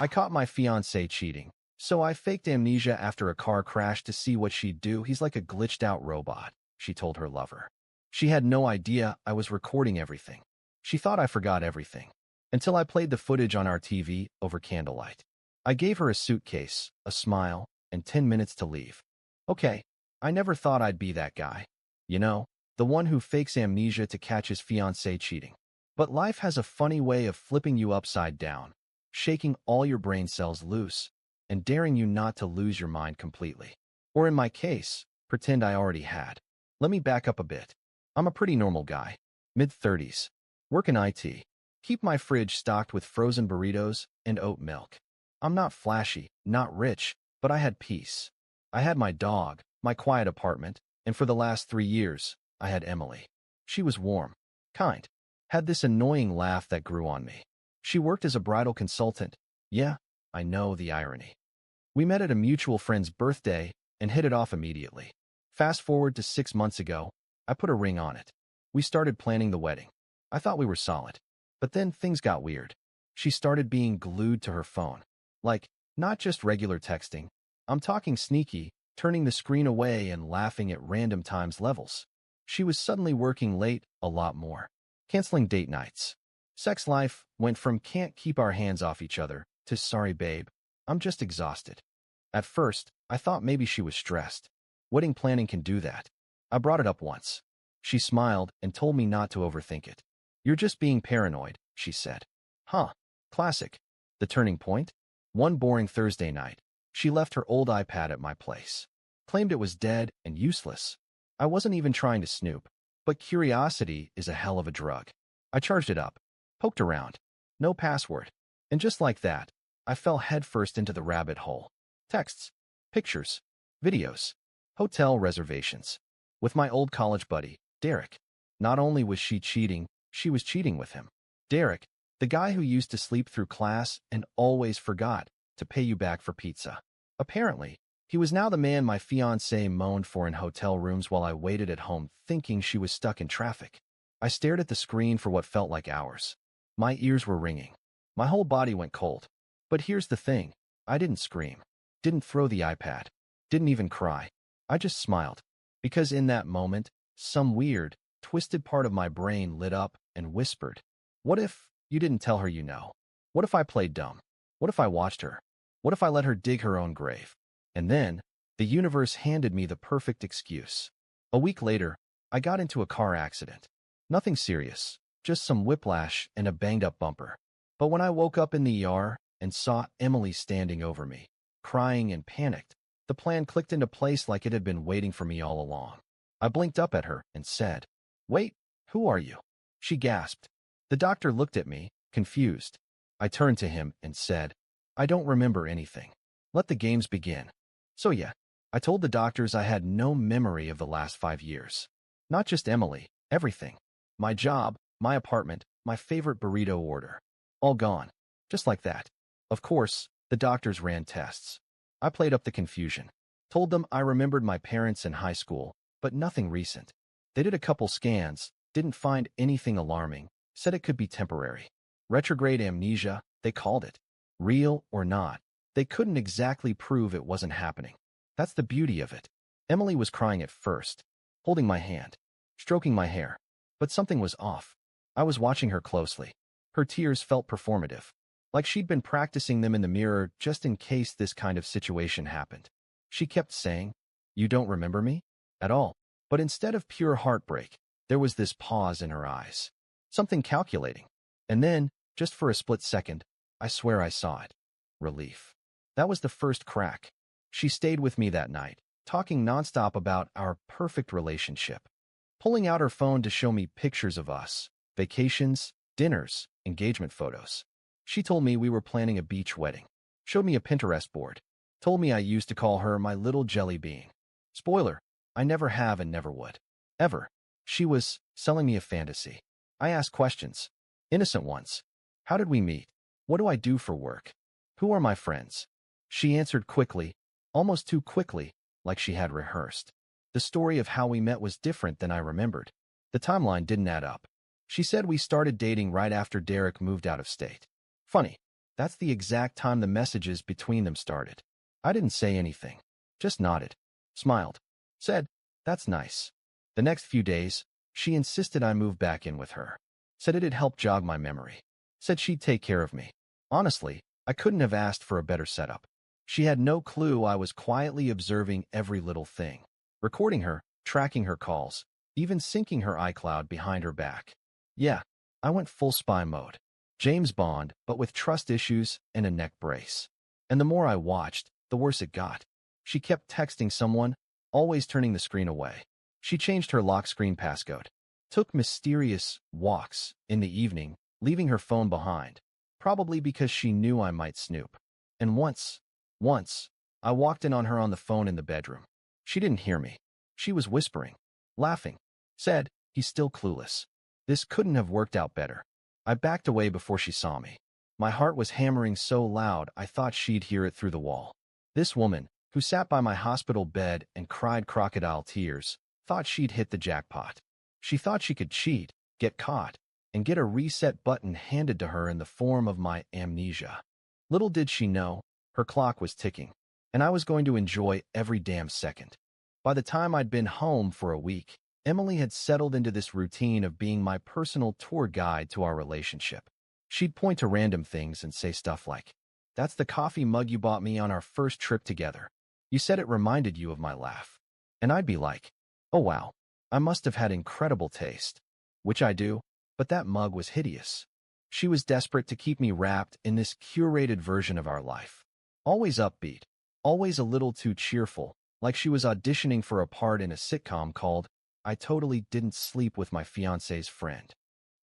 I caught my fiancé cheating, so I faked amnesia after a car crash to see what she'd do. He's like a glitched-out robot, she told her lover. She had no idea I was recording everything. She thought I forgot everything, until I played the footage on our TV over candlelight. I gave her a suitcase, a smile, and 10 minutes to leave. Okay, I never thought I'd be that guy. You know, the one who fakes amnesia to catch his fiancée cheating. But life has a funny way of flipping you upside down, shaking all your brain cells loose, and daring you not to lose your mind completely. Or in my case, pretend I already had. Let me back up a bit. I'm a pretty normal guy, mid-30s, work in IT, keep my fridge stocked with frozen burritos and oat milk. I'm not flashy, not rich, but I had peace. I had my dog, my quiet apartment, and for the last 3 years, I had Emily. She was warm, kind, had this annoying laugh that grew on me. She worked as a bridal consultant. Yeah, I know the irony. We met at a mutual friend's birthday and hit it off immediately. Fast forward to 6 months ago, I put a ring on it. We started planning the wedding. I thought we were solid. But then things got weird. She started being glued to her phone. Like, not just regular texting. I'm talking sneaky, turning the screen away and laughing at random times levels. She was suddenly working late, a lot more. Canceling date nights. Sex life went from can't keep our hands off each other to sorry babe, I'm just exhausted. At first, I thought maybe she was stressed. Wedding planning can do that. I brought it up once. She smiled and told me not to overthink it. You're just being paranoid, she said. Huh. Classic. The turning point? One boring Thursday night, she left her old iPad at my place. Claimed it was dead and useless. I wasn't even trying to snoop, but curiosity is a hell of a drug. I charged it up, poked around. No password. And just like that, I fell headfirst into the rabbit hole. Texts, pictures, videos, hotel reservations. With my old college buddy, Derek. Not only was she cheating, she was cheating with him. Derek, the guy who used to sleep through class and always forgot to pay you back for pizza. Apparently, he was now the man my fiancée moaned for in hotel rooms while I waited at home thinking she was stuck in traffic. I stared at the screen for what felt like hours. My ears were ringing. My whole body went cold. But here's the thing. I didn't scream. Didn't throw the iPad. Didn't even cry. I just smiled. Because in that moment, some weird, twisted part of my brain lit up and whispered, what if you didn't tell her you know? What if I played dumb? What if I watched her? What if I let her dig her own grave? And then, the universe handed me the perfect excuse. A week later, I got into a car accident. Nothing serious, just some whiplash and a banged-up bumper. But when I woke up in the ER and saw Emily standing over me, crying and panicked, the plan clicked into place like it had been waiting for me all along. I blinked up at her and said, "Wait, who are you?" She gasped. The doctor looked at me, confused. I turned to him and said, "I don't remember anything. Let the games begin." So yeah, I told the doctors I had no memory of the last 5 years. Not just Emily, everything. My job, my apartment, my favorite burrito order. All gone. Just like that. Of course, the doctors ran tests. I played up the confusion. Told them I remembered my parents in high school, but nothing recent. They did a couple scans, didn't find anything alarming, said it could be temporary. Retrograde amnesia, they called it. Real or not, they couldn't exactly prove it wasn't happening. That's the beauty of it. Emily was crying at first, holding my hand, stroking my hair. But something was off. I was watching her closely. Her tears felt performative, like she'd been practicing them in the mirror just in case this kind of situation happened. She kept saying, "You don't remember me?" At all. But instead of pure heartbreak, there was this pause in her eyes. Something calculating. And then, just for a split second, I swear I saw it. Relief. That was the first crack. She stayed with me that night, talking nonstop about our perfect relationship. Pulling out her phone to show me pictures of us, vacations, dinners, engagement photos. She told me we were planning a beach wedding. Showed me a Pinterest board. Told me I used to call her my little jelly bean. Spoiler, I never have and never would. Ever. She was selling me a fantasy. I asked questions. Innocent ones. How did we meet? What do I do for work? Who are my friends? She answered quickly, almost too quickly, like she had rehearsed. The story of how we met was different than I remembered. The timeline didn't add up. She said we started dating right after Derek moved out of state. Funny. That's the exact time the messages between them started. I didn't say anything, just nodded, smiled, said, "That's nice." The next few days, she insisted I move back in with her. Said it'd help jog my memory. Said she'd take care of me. Honestly, I couldn't have asked for a better setup. She had no clue I was quietly observing every little thing, recording her, tracking her calls, even syncing her iCloud behind her back. Yeah, I went full spy mode. James Bond, but with trust issues and a neck brace. And the more I watched, the worse it got. She kept texting someone, always turning the screen away. She changed her lock screen passcode. Took mysterious walks in the evening, leaving her phone behind, probably because she knew I might snoop. And once, I walked in on her on the phone in the bedroom. She didn't hear me. She was whispering, laughing. Said, "He's still clueless." This couldn't have worked out better. I backed away before she saw me. My heart was hammering so loud I thought she'd hear it through the wall. This woman, who sat by my hospital bed and cried crocodile tears, thought she'd hit the jackpot. She thought she could cheat, get caught, and get a reset button handed to her in the form of my amnesia. Little did she know, her clock was ticking, and I was going to enjoy every damn second. By the time I'd been home for a week, Emily had settled into this routine of being my personal tour guide to our relationship. She'd point to random things and say stuff like, "That's the coffee mug you bought me on our first trip together. You said it reminded you of my laugh." And I'd be like, "Oh wow, I must have had incredible taste." Which I do, but that mug was hideous. She was desperate to keep me wrapped in this curated version of our life. Always upbeat, always a little too cheerful, like she was auditioning for a part in a sitcom called "I Totally Didn't Sleep with My Fiancée's Friend."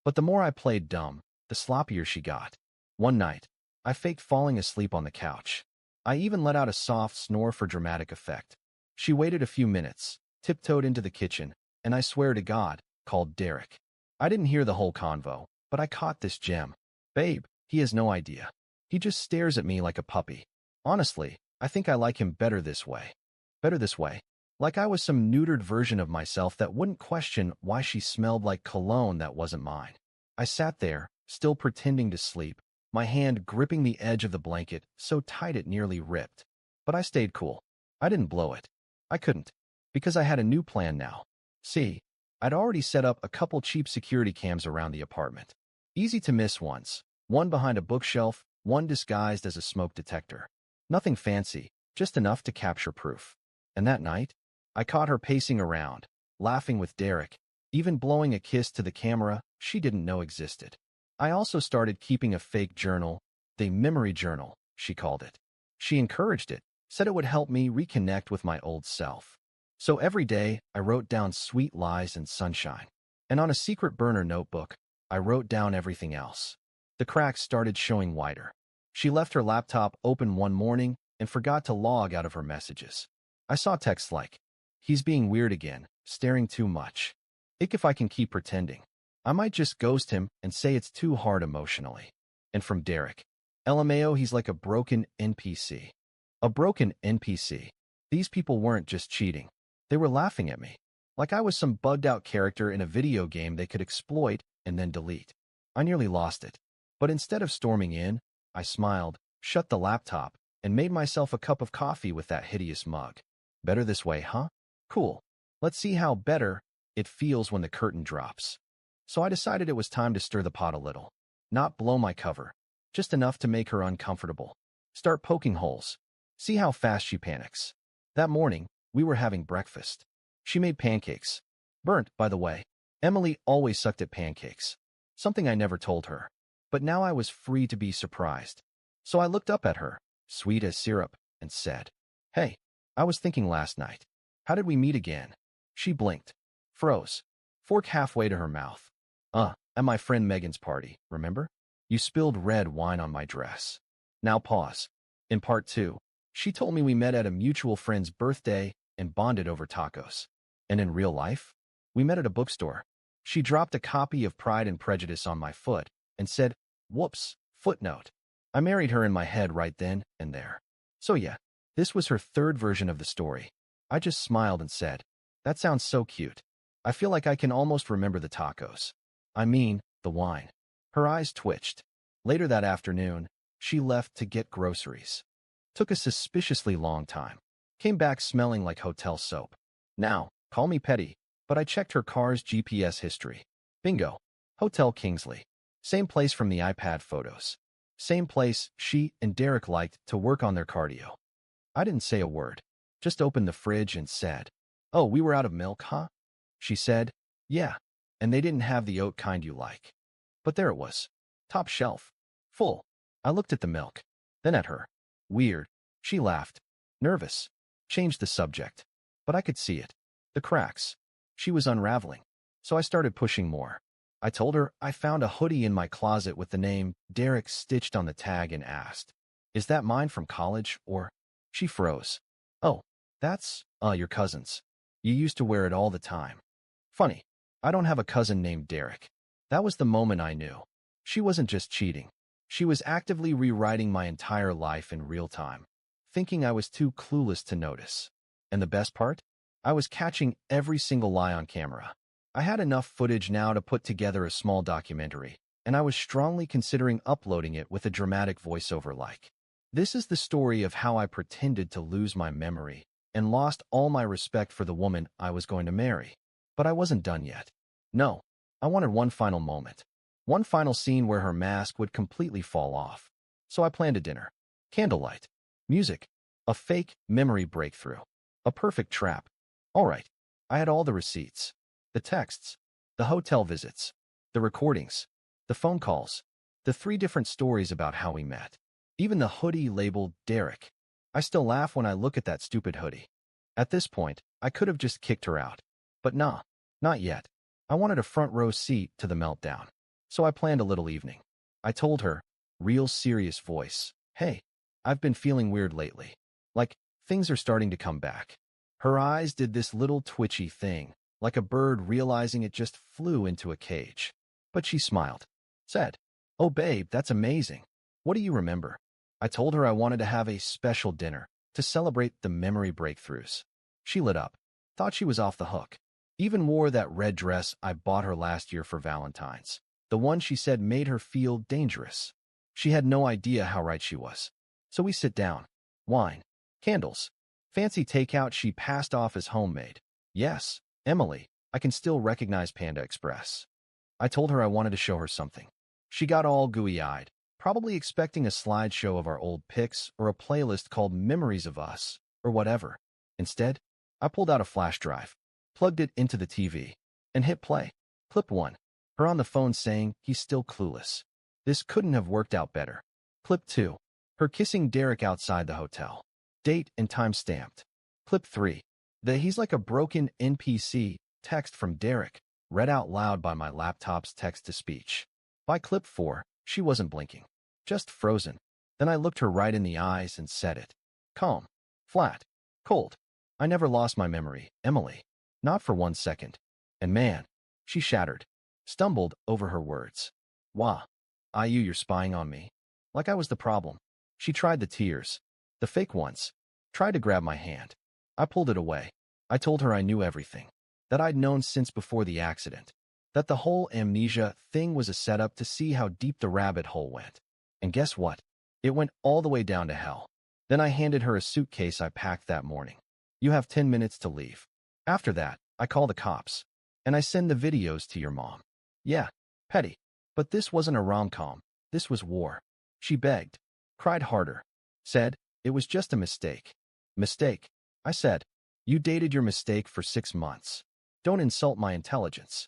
But the more I played dumb, the sloppier she got. One night, I faked falling asleep on the couch. I even let out a soft snore for dramatic effect. She waited a few minutes, tiptoed into the kitchen, and I swear to God, called Derek. I didn't hear the whole convo, but I caught this gem. "Babe, he has no idea. He just stares at me like a puppy. Honestly, I think I like him better this way." Better this way. Like I was some neutered version of myself that wouldn't question why she smelled like cologne that wasn't mine. I sat there, still pretending to sleep, my hand gripping the edge of the blanket so tight it nearly ripped. But I stayed cool. I didn't blow it. I couldn't. Because I had a new plan now. See, I'd already set up a couple cheap security cams around the apartment. Easy to miss ones. One behind a bookshelf, one disguised as a smoke detector. Nothing fancy, just enough to capture proof. And that night, I caught her pacing around, laughing with Derek, even blowing a kiss to the camera she didn't know existed. I also started keeping a fake journal, the memory journal, she called it. She encouraged it, said it would help me reconnect with my old self. So every day, I wrote down sweet lies and sunshine. And on a secret burner notebook, I wrote down everything else. The cracks started showing wider. She left her laptop open one morning and forgot to log out of her messages. I saw texts like, "He's being weird again, staring too much. Ick if I can keep pretending. I might just ghost him and say it's too hard emotionally." And from Derek, "LMAO, he's like a broken NPC." A broken NPC. These people weren't just cheating. They were laughing at me. Like I was some bugged-out character in a video game they could exploit and then delete. I nearly lost it. But instead of storming in, I smiled, shut the laptop, and made myself a cup of coffee with that hideous mug. Better this way, huh? Cool. Let's see how better it feels when the curtain drops. So I decided it was time to stir the pot a little. Not blow my cover. Just enough to make her uncomfortable. Start poking holes. See how fast she panics. That morning, we were having breakfast. She made pancakes. Burnt, by the way. Emily always sucked at pancakes. Something I never told her. But now I was free to be surprised. So I looked up at her, sweet as syrup, and said, "Hey, I was thinking last night. How did we meet again?" She blinked. Froze. Fork halfway to her mouth. At my friend Megan's party, remember? You spilled red wine on my dress." Now pause. In part 2, she told me we met at a mutual friend's birthday and bonded over tacos. And in real life, we met at a bookstore. She dropped a copy of Pride and Prejudice on my foot and said, "Whoops, footnote." I married her in my head right then and there. So yeah, this was her third version of the story. I just smiled and said, "That sounds so cute. I feel like I can almost remember the tacos. I mean, the wine." Her eyes twitched. Later that afternoon, She left to get groceries. Took a suspiciously long time. Came back smelling like hotel soap. Now, call me petty, but I checked her car's GPS history. Bingo. Hotel Kingsley. Same place from the iPad photos. Same place she and Derek liked to work on their cardio. I didn't say a word. Just opened the fridge and said, "Oh, we were out of milk, huh?" She said, "Yeah, and they didn't have the oat kind you like." But there it was. Top shelf. Full. I looked at the milk. Then at her. Weird. She laughed. Nervous. Changed the subject. But I could see it. The cracks. She was unraveling. So I started pushing more. I told her I found a hoodie in my closet with the name Derek stitched on the tag and asked, "Is that mine from college or?" She froze. "Oh, that's, your cousin's. You used to wear it all the time." Funny. I don't have a cousin named Derek. That was the moment I knew. She wasn't just cheating. She was actively rewriting my entire life in real time, thinking I was too clueless to notice. And the best part? I was catching every single lie on camera. I had enough footage now to put together a small documentary, and I was strongly considering uploading it with a dramatic voiceover like. This is the story of how I pretended to lose my memory and lost all my respect for the woman I was going to marry. But I wasn't done yet. No, I wanted one final moment. One final scene where her mask would completely fall off. So I planned a dinner. Candlelight. Music. A fake memory breakthrough. A perfect trap. All right. I had all the receipts. The texts. The hotel visits. The recordings. The phone calls. The 3 different stories about how we met. Even the hoodie labeled Derek. I still laugh when I look at that stupid hoodie. At this point, I could have just kicked her out. But nah, not yet. I wanted a front row seat to the meltdown. So I planned a little evening. I told her, real serious voice, "Hey, I've been feeling weird lately. Like, things are starting to come back." Her eyes did this little twitchy thing, like a bird realizing it just flew into a cage. But she smiled. Said, "Oh babe, that's amazing. What do you remember?" I told her I wanted to have a special dinner to celebrate the memory breakthroughs. She lit up. Thought she was off the hook. Even wore that red dress I bought her last year for Valentine's. The one she said made her feel dangerous. She had no idea how right she was. So we sit down. Wine. Candles. Fancy takeout she passed off as homemade. Yes, Emily, I can still recognize Panda Express. I told her I wanted to show her something. She got all gooey-eyed, probably expecting a slideshow of our old pics or a playlist called Memories of Us, or whatever. Instead, I pulled out a flash drive, plugged it into the TV, and hit play. Clip 1. Her on the phone saying he's still clueless. This couldn't have worked out better. Clip 2. Her kissing Derek outside the hotel. Date and time stamped. Clip 3. The "he's like a broken NPC" text from Derek, read out loud by my laptop's text-to-speech. By clip 4, she wasn't blinking. Just frozen. Then I looked her right in the eyes and said it. Calm. Flat. Cold. I never lost my memory, Emily. Not for 1 second. And man, she shattered. Stumbled over her words. Wah. You're spying on me. Like I was the problem. She tried the tears. The fake ones. Tried to grab my hand. I pulled it away. I told her I knew everything. That I'd known since before the accident. That the whole amnesia thing was a setup to see how deep the rabbit hole went. And guess what? It went all the way down to hell. Then I handed her a suitcase I packed that morning. "You have 10 minutes to leave. After that, I call the cops. And I send the videos to your mom." Yeah, petty. But this wasn't a rom-com. This was war. She begged. Cried harder. Said, it was just a mistake. Mistake. I said, you dated your mistake for 6 months. Don't insult my intelligence.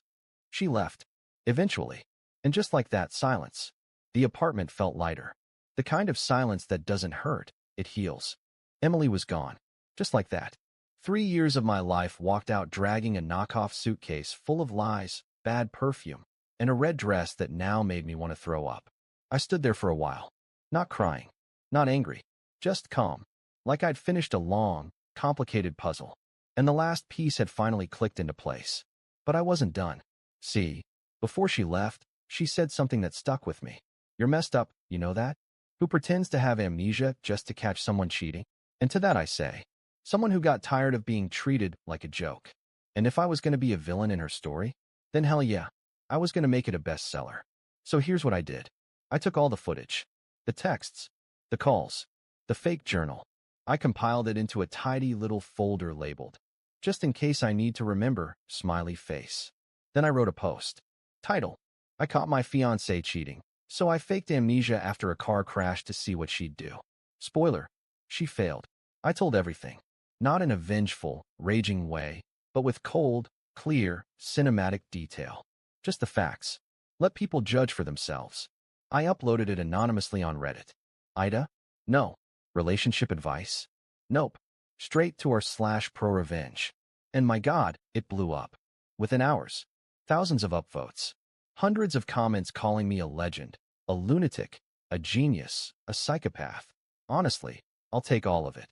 She left. Eventually. And just like that, silence. The apartment felt lighter. The kind of silence that doesn't hurt, it heals. Emily was gone. Just like that. 3 years of my life walked out dragging a knockoff suitcase full of lies, bad perfume, and a red dress that now made me want to throw up. I stood there for a while. Not crying. Not angry. Just calm. Like I'd finished a long, complicated puzzle. And the last piece had finally clicked into place. But I wasn't done. See, before she left, she said something that stuck with me. "You're messed up, you know that? Who pretends to have amnesia just to catch someone cheating?" And to that I say, someone who got tired of being treated like a joke. And if I was going to be a villain in her story, then hell yeah, I was going to make it a bestseller. So here's what I did. I took all the footage. The texts, the calls, the fake journal. I compiled it into a tidy little folder labeled, "Just in case I need to remember," smiley face. Then I wrote a post. Title: I caught my fiancée cheating, so I faked amnesia after a car crash to see what she'd do. Spoiler: she failed. I told everything. Not in a vengeful, raging way, but with cold, clear, cinematic detail. Just the facts. Let people judge for themselves. I uploaded it anonymously on Reddit. Ida? No. Relationship advice? Nope. Straight to r/pro-revenge. And my God, it blew up. Within hours. Thousands of upvotes. Hundreds of comments calling me a legend, a lunatic, a genius, a psychopath. Honestly, I'll take all of it.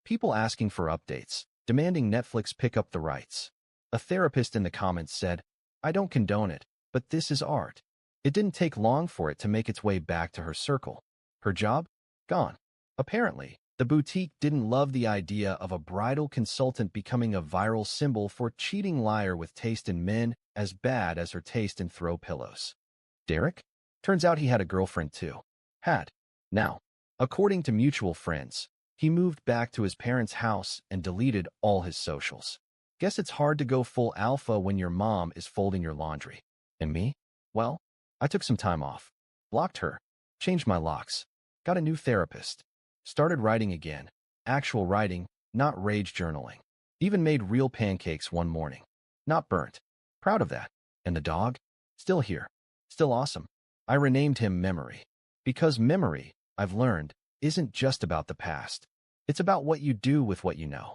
People asking for updates, demanding Netflix pick up the rights. A therapist in the comments said, "I don't condone it, but this is art." It didn't take long for it to make its way back to her circle. Her job? Gone. Apparently, the boutique didn't love the idea of a bridal consultant becoming a viral symbol for cheating liar with taste in men as bad as her taste in throw pillows. Derek? Turns out he had a girlfriend too. Had. Now, according to mutual friends, he moved back to his parents' house and deleted all his socials. Guess it's hard to go full alpha when your mom is folding your laundry. And me? Well, I took some time off. Blocked her. Changed my locks. Got a new therapist. Started writing again. Actual writing, not rage journaling. Even made real pancakes one morning. Not burnt. Proud of that. And the dog? Still here. Still awesome. I renamed him Memory. Because memory, I've learned, isn't just about the past. It's about what you do with what you know.